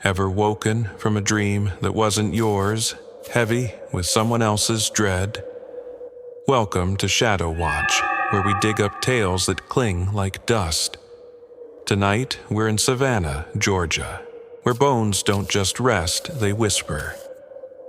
Ever woken from a dream that wasn't yours, heavy with someone else's dread? Welcome to Shadow Watch, where we dig up tales that cling like dust. Tonight, we're in Savannah, Georgia, where bones don't just rest, they whisper.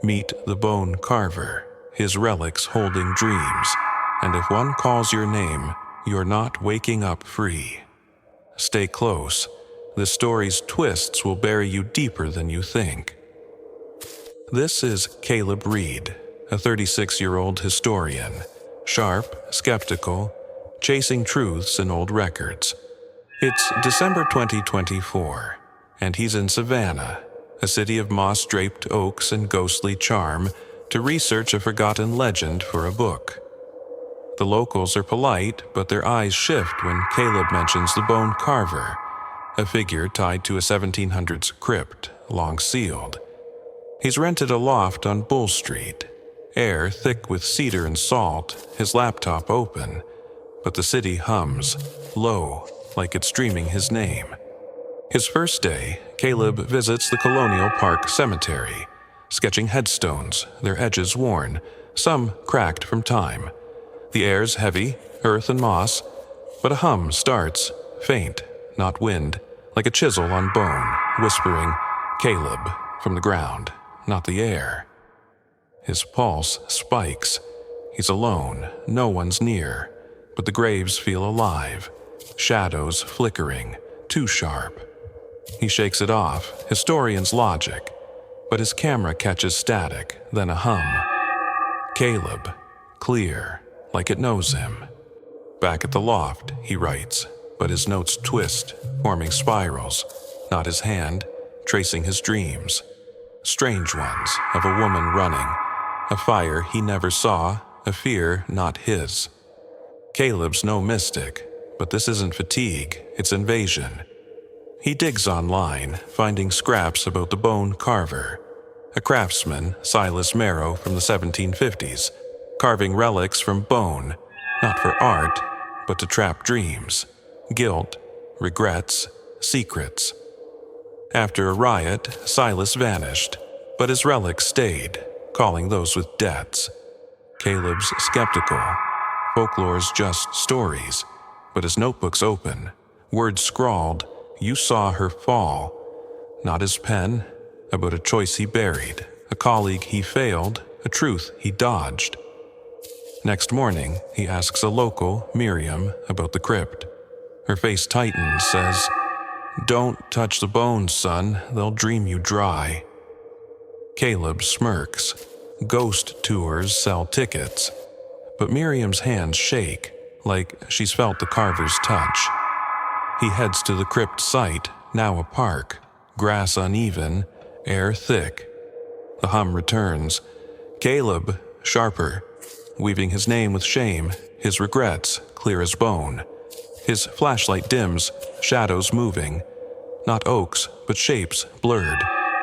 Meet the bone carver, his relics holding dreams, and if one calls your name, you're not waking up free. Stay close. The story's twists will bury you deeper than you think. This is Caleb Reed, a 36-year-old historian, sharp, skeptical, chasing truths in old records. It's December 2024, and he's in Savannah, a city of moss-draped oaks and ghostly charm, to research a forgotten legend for a book. The locals are polite, but their eyes shift when Caleb mentions the bone carver, a figure tied to a 1700s crypt, long sealed. He's rented a loft on Bull Street, air thick with cedar and salt, his laptop open, but the city hums, low, like it's dreaming his name. His first day, Caleb visits the Colonial Park Cemetery, sketching headstones, their edges worn, some cracked from time. The air's heavy, earth and moss, but a hum starts, faint, not wind, like a chisel on bone, whispering, "Caleb," from the ground, not the air. His pulse spikes. He's alone, no one's near, but the graves feel alive, shadows flickering, too sharp. He shakes it off, historian's logic, but his camera catches static, then a hum. Caleb, clear, like it knows him. Back at the loft, he writes, but his notes twist, forming spirals, not his hand, tracing his dreams. Strange ones, of a woman running, a fire he never saw, a fear not his. Caleb's no mystic, but this isn't fatigue, it's invasion. He digs online, finding scraps about the bone carver, a craftsman, Silas Marrow from the 1750s, carving relics from bone, not for art, but to trap dreams, guilt, regrets, secrets. After a riot, Silas vanished, but his relics stayed, calling those with debts. Caleb's skeptical. Folklore's just stories, but his notebook's open, words scrawled, "You saw her fall." Not his pen, about a choice he buried, a colleague he failed, a truth he dodged. Next morning, he asks a local, Miriam, about the crypt. Her face tightens, says, "Don't touch the bones, son, they'll dream you dry." Caleb smirks. Ghost tours sell tickets. But Miriam's hands shake, like she's felt the carver's touch. He heads to the crypt site, now a park, grass uneven, air thick. The hum returns. Caleb, sharper, weaving his name with shame, his regrets clear as bone. His flashlight dims, shadows moving. Not oaks, but shapes blurred,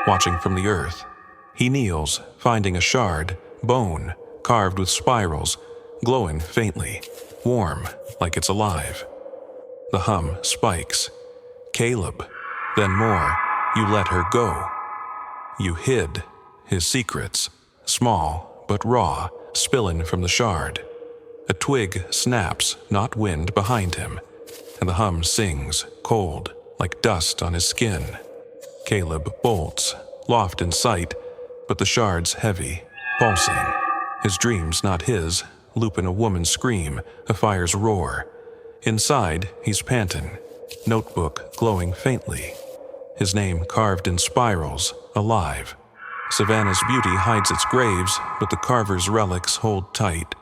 watching from the earth. He kneels, finding a shard, bone, carved with spirals, glowing faintly, warm, like it's alive. The hum spikes. Caleb. Then more. You let her go. You hid his secrets, small but raw, spilling from the shard. A twig snaps, not wind, behind him, and the hum sings, cold, like dust on his skin. Caleb bolts, loft in sight, but the shard's heavy, pulsing. His dreams not his, looping a woman's scream, a fire's roar. Inside, he's panting, notebook glowing faintly. His name carved in spirals, alive. Savannah's beauty hides its graves, but the carver's relics hold tight.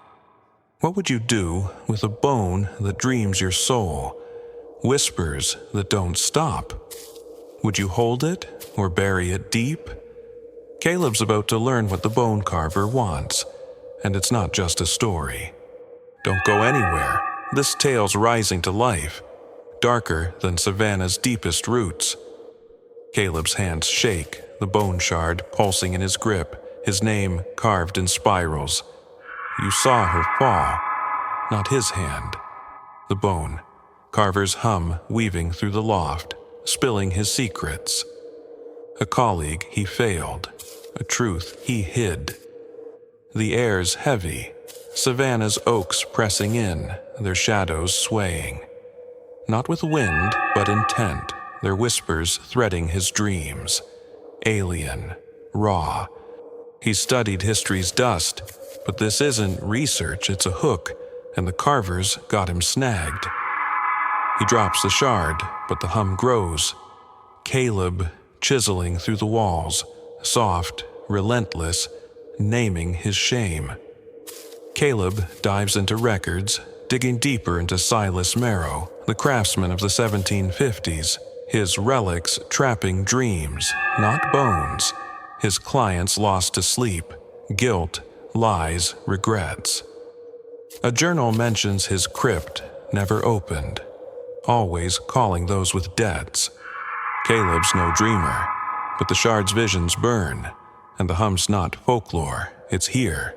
What would you do with a bone that dreams your soul? Whispers that don't stop. Would you hold it or bury it deep? Caleb's about to learn what the bone carver wants, and it's not just a story. Don't go anywhere. This tale's rising to life, darker than Savannah's deepest roots. Caleb's hands shake, the bone shard pulsing in his grip, his name carved in spirals. You saw her fall, not his hand. The bone, carver's hum weaving through the loft, spilling his secrets. A colleague he failed, a truth he hid. The air's heavy, Savannah's oaks pressing in, their shadows swaying. Not with wind, but intent, their whispers threading his dreams. Alien, raw. He studied history's dust, but this isn't research, it's a hook, and the Carvers got him snagged. He drops the shard, but the hum grows. Caleb chiseling through the walls, soft, relentless, naming his shame. Caleb dives into records, digging deeper into Silas Marrow, the craftsman of the 1750s, his relics trapping dreams, not bones, his clients lost to sleep, guilt, lies, regrets. A journal mentions his crypt, never opened, always calling those with debts. Caleb's no dreamer, but the shard's visions burn, and the hum's not folklore, it's here.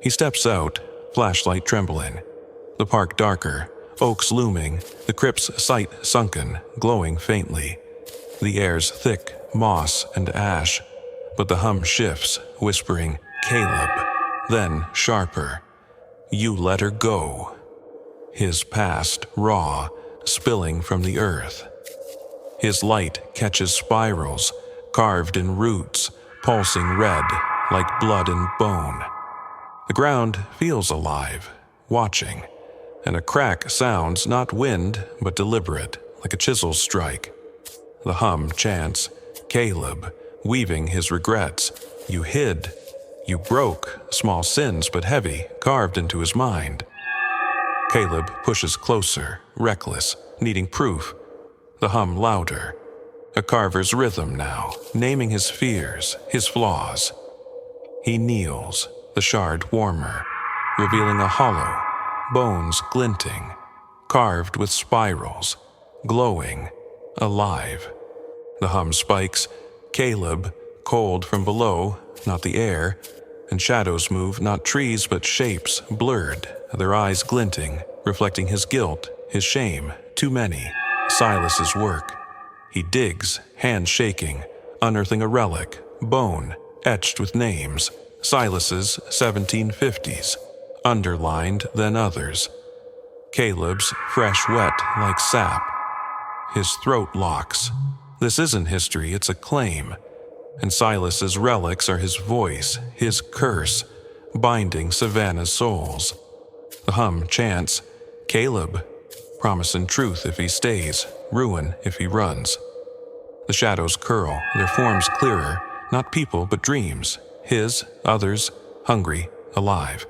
He steps out, flashlight trembling. The park darker, oaks looming, the crypt's sight sunken, glowing faintly. The air's thick, moss and ash, but the hum shifts, whispering, Caleb, then sharper. You let her go. His past raw, spilling from the earth. His light catches spirals, carved in roots, pulsing red like blood and bone. The ground feels alive, watching, and a crack sounds not wind but deliberate, like a chisel strike. The hum chants, Caleb, weaving his regrets. You hid, you broke, small sins but heavy, carved into his mind. Caleb pushes closer, reckless, needing proof. The hum louder. A Carver's rhythm now, naming his fears, his flaws. He kneels, the shard warmer, revealing a hollow, bones glinting, carved with spirals, glowing, alive. The hum spikes, Caleb, cold from below, not the air, and shadows move, not trees but shapes, blurred, their eyes glinting, reflecting his guilt, his shame, too many. Silas's work. He digs, hands shaking, unearthing a relic, bone, etched with names. Silas's 1750s, underlined then others. Caleb's fresh wet like sap. His throat locks. This isn't history, it's a claim. And Silas's relics are his voice, his curse, binding Savannah's souls. The hum chants, Caleb, promising truth if he stays, ruin if he runs. The shadows curl, their forms clearer, not people but dreams, his, others, hungry, alive.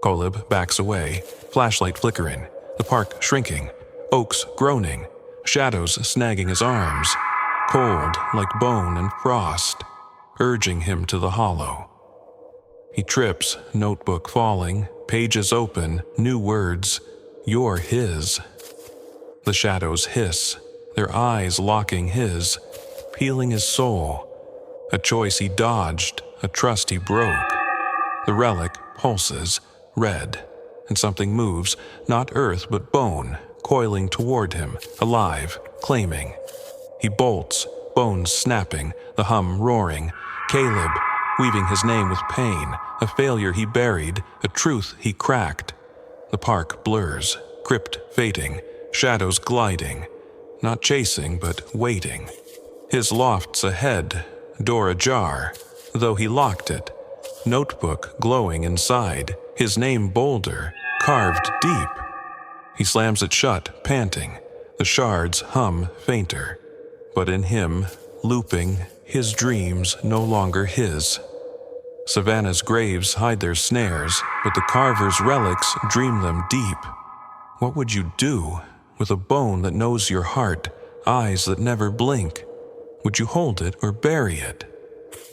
Caleb backs away, flashlight flickering, the park shrinking, oaks groaning, shadows snagging his arms, cold like bone and frost, urging him to the hollow. He trips, notebook falling, pages open, new words, you're his. The shadows hiss, their eyes locking his, peeling his soul. A choice he dodged, a trust he broke. The relic pulses, red, and something moves, not earth but bone, coiling toward him, alive, claiming. He bolts, bones snapping, the hum roaring. Caleb, weaving his name with pain, a failure he buried, a truth he cracked. The park blurs, crypt fading, shadows gliding, not chasing but waiting. His loft's ahead, door ajar, though he locked it. Notebook glowing inside, his name bolder, carved deep. He slams it shut, panting, the shards hum fainter. But in him, looping, his dreams no longer his. Savannah's graves hide their snares, but the Carver's relics dream them deep. What would you do with a bone that knows your heart, eyes that never blink? Would you hold it or bury it?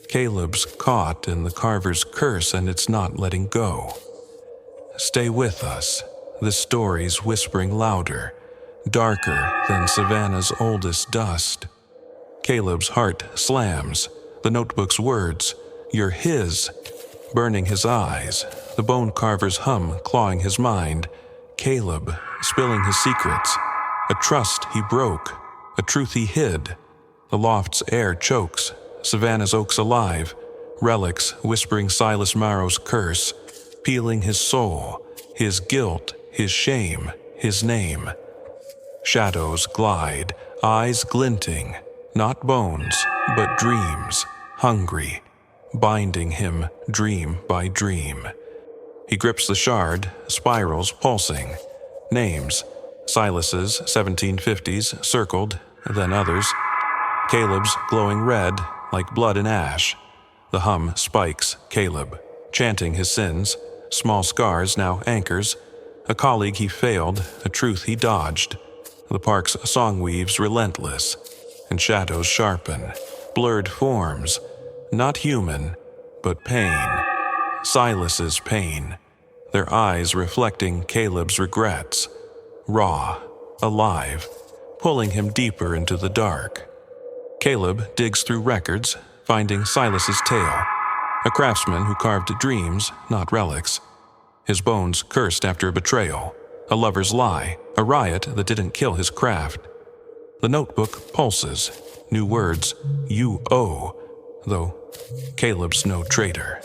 Caleb's caught in the Carver's curse and it's not letting go. Stay with us. This story's whispering louder, darker than Savannah's oldest dust. Caleb's heart slams, the notebook's words, you're his, burning his eyes, the bone carver's hum clawing his mind. Caleb spilling his secrets, a trust he broke, a truth he hid. The loft's air chokes, Savannah's oaks alive, relics whispering Silas Marrow's curse, peeling his soul, his guilt, his shame, his name. Shadows glide, eyes glinting, not bones, but dreams, hungry, binding him dream by dream. He grips the shard, spirals pulsing. Names, Silas's 1750s circled, then others. Caleb's glowing red like blood and ash. The hum spikes Caleb, chanting his sins, small scars now anchors. A colleague he failed, a truth he dodged. The park's song weaves relentless, and shadows sharpen, blurred forms, not human, but pain. Silas's pain, their eyes reflecting Caleb's regrets, raw, alive, pulling him deeper into the dark. Caleb digs through records, finding Silas's tale, a craftsman who carved dreams, not relics. His bones cursed after a betrayal, a lover's lie, a riot that didn't kill his craft. The notebook pulses, new words, you owe, though Caleb's no traitor.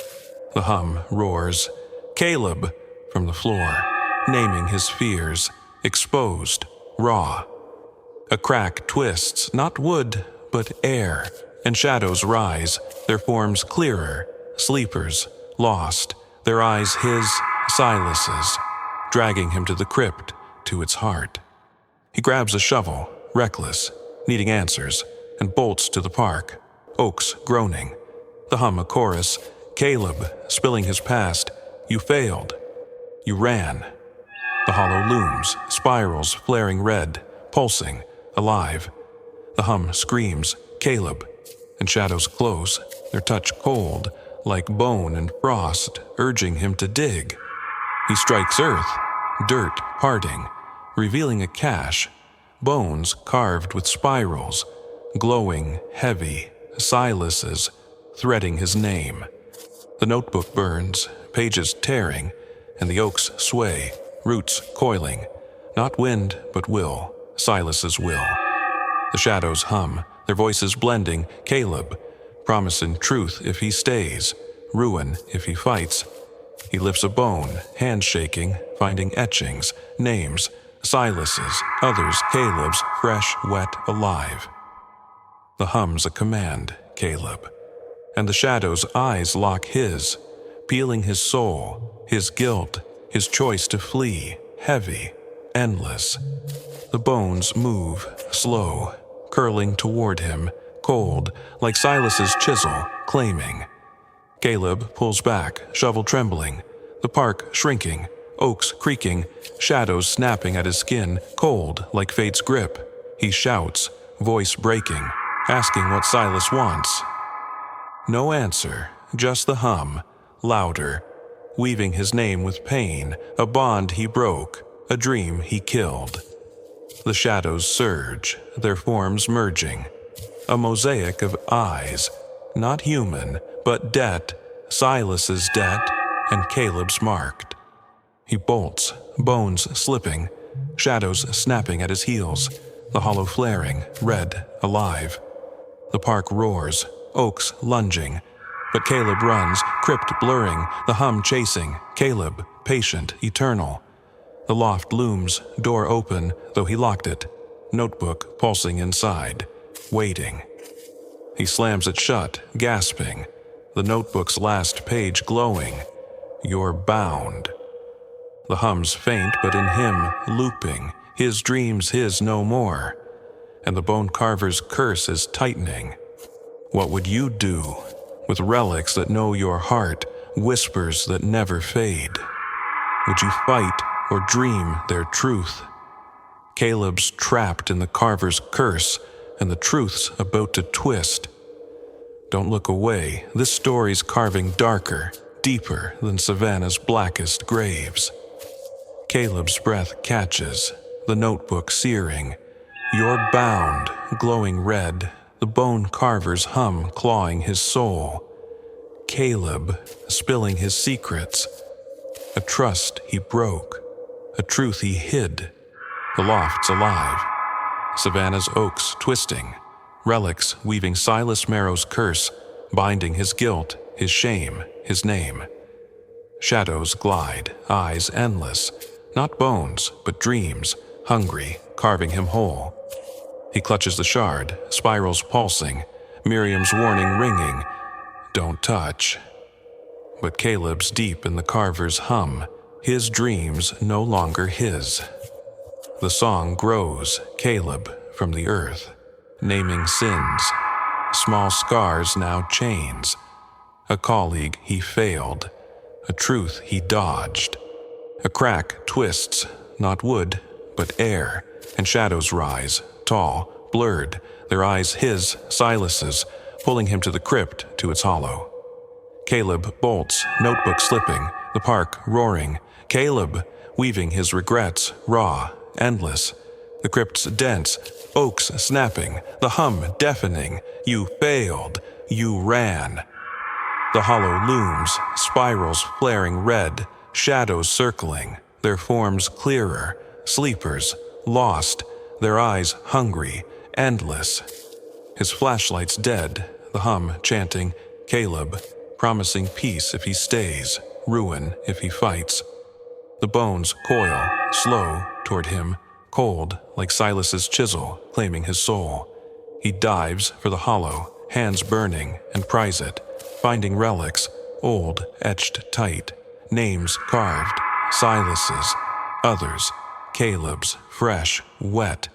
The hum roars, Caleb, from the floor, naming his fears, exposed, raw. A crack twists, not wood, but air, and shadows rise, their forms clearer, sleepers, lost, their eyes his, Silas's, dragging him to the crypt, to its heart. He grabs a shovel, reckless, needing answers, and bolts to the park, oaks groaning. The hum a chorus, Caleb, spilling his past, you failed. You ran. The hollow looms, spirals flaring red, pulsing, alive. The hum screams, Caleb, and shadows close, their touch cold, like bone and frost, urging him to dig. He strikes earth, dirt parting, revealing a cache, bones carved with spirals, glowing, heavy, Silas's, threading his name. The notebook burns, pages tearing, and the oaks sway, roots coiling, not wind but will, Silas's will. The shadows hum, their voices blending, Caleb, promising truth if he stays, ruin if he fights. He lifts a bone, hands shaking, finding etchings, names, Silas's, others Caleb's, fresh, wet, alive. The hum's a command, Caleb, and the shadow's eyes lock his, peeling his soul, his guilt, his choice to flee, heavy, endless. The bones move, slow, curling toward him, cold, like Silas's chisel, claiming. Caleb pulls back, shovel trembling, the park shrinking, oaks creaking, shadows snapping at his skin, cold like fate's grip. He shouts, voice breaking, asking what Silas wants. No answer, just the hum, louder, weaving his name with pain, a bond he broke, a dream he killed. The shadows surge, their forms merging, a mosaic of eyes, not human, but debt, Silas's debt, and Caleb's marked. He bolts, bones slipping, shadows snapping at his heels, the hollow flaring, red, alive. The park roars, oaks lunging, but Caleb runs, crypt blurring, the hum chasing, Caleb, patient, eternal. The loft looms, door open, though he locked it, notebook pulsing inside, waiting. He slams it shut, gasping, the notebook's last page glowing. You're bound. The hum's faint, but in him, looping, his dreams his no more, and the bone carver's curse is tightening. What would you do with relics that know your heart, whispers that never fade? Would you fight or dream their truth? Caleb's trapped in the carver's curse, and the truth's about to twist. Don't look away, this story's carving darker, deeper than Savannah's blackest graves. Caleb's breath catches, the notebook searing. You're bound, glowing red, the bone carver's hum clawing his soul. Caleb, spilling his secrets, a trust he broke, a truth he hid. The loft's alive, Savannah's oaks twisting, Relics weaving Silas Marrow's curse, binding his guilt, his shame, his name. Shadows glide, eyes endless, not bones, but dreams, hungry, carving him whole. He clutches the shard, spirals pulsing, Miriam's warning ringing, "Don't touch." But Caleb's deep in the Carver's hum, his dreams no longer his. The song grows, Caleb, from the earth, naming sins, small scars now chains, a colleague he failed, a truth he dodged. A crack twists, not wood, but air, and shadows rise, tall, blurred, their eyes his, Silas's, pulling him to the crypt, to its hollow. Caleb bolts, notebook slipping, the park roaring. Caleb, weaving his regrets, raw, endless. The crypt's dense, oaks snapping, the hum deafening. You failed, you ran. The hollow looms, spirals flaring red, shadows circling, their forms clearer, sleepers, lost, their eyes hungry, endless. His flashlight's dead, the hum chanting, Caleb, promising peace if he stays, ruin if he fights. The bones coil, slow, toward him, cold like Silas's chisel, claiming his soul. He dives for the hollow, hands burning, and pries it, finding relics, old, etched tight, names carved, Silas's, others, Caleb's, fresh, wet.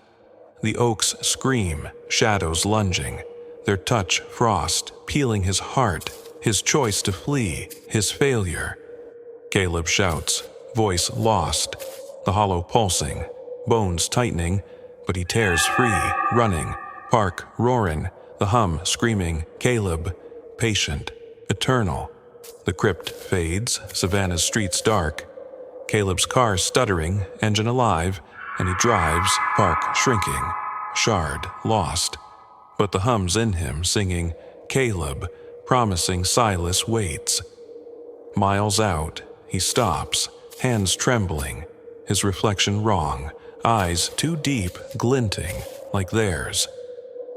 The oaks scream, shadows lunging, their touch frost, peeling his heart, his choice to flee, his failure. Caleb shouts, voice lost, the hollow pulsing, bones tightening, but he tears free, running, park roaring, the hum screaming, Caleb, patient, eternal. The crypt fades, Savannah's streets dark. Caleb's car stuttering, engine alive, and he drives, park shrinking, shard lost. But the hum's in him, singing, Caleb, promising Silas waits. Miles out, he stops, hands trembling, his reflection wrong, eyes too deep, glinting, like theirs.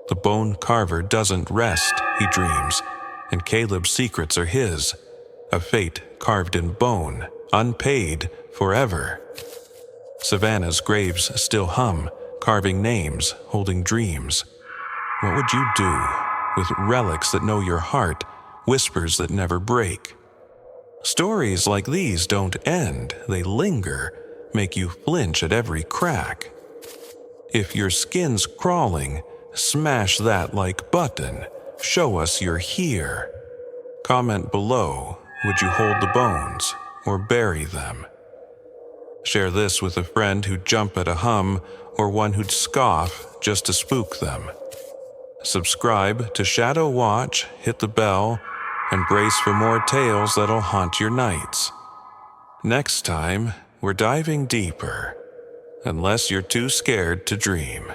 The bone carver doesn't rest, he dreams, and Caleb's secrets are his, a fate carved in bone, unpaid, forever. Savannah's graves still hum, carving names, holding dreams. What would you do with relics that know your heart, whispers that never break? Stories like these don't end, they linger, make you flinch at every crack. If your skin's crawling, smash that like button, show us you're here. Comment below, would you hold the bones or bury them? Share this with a friend who'd jump at a hum or one who'd scoff just to spook them. Subscribe to Shadow Watch, hit the bell, and brace for more tales that'll haunt your nights. Next time, we're diving deeper, unless you're too scared to dream.